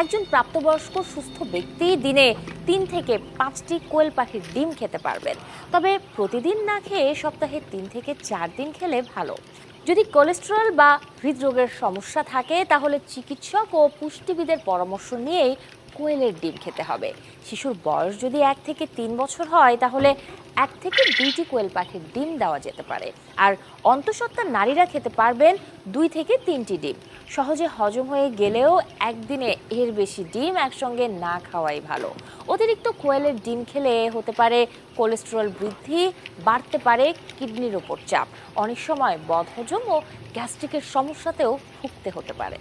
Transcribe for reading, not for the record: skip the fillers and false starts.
একজন প্রাপ্তবয়স্ক সুস্থ ব্যক্তি দিনে 3 থেকে 5টি কোয়েল পাখির ডিম খেতে পারবেন। তবে প্রতিদিন না খেয়ে সপ্তাহে 3 থেকে 4 দিন খেলে ভালো। যদি কোলেস্টেরল বা হৃদরোগের সমস্যা থাকে তাহলে চিকিৎসক ও পুষ্টিবিদের পরামর্শ নিয়েই কোয়েলের ডিম খেতে হবে। শিশুর বয়স যদি 1 থেকে 3 বছর হয় তাহলে 1 থেকে 2টি কোয়েল পাখির ডিম দেওয়া যেতে পারে। আর অন্তঃসত্ত্বা নারীরা খেতে পারবেন 2 থেকে 3টি ডিম। সহজে হজম হয়ে গেলেও একদিনে এর বেশি ডিম একসঙ্গে না খাওয়াই ভালো। অতিরিক্ত কোয়েলের ডিম খেলে হতে পারে কোলেস্টেরল বৃদ্ধি, বাড়তে পারে কিডনির ওপর চাপ, অনেক সময় বদহজম ও গ্যাস্ট্রিকের সমস্যাতেও ভুগতে হতে পারে।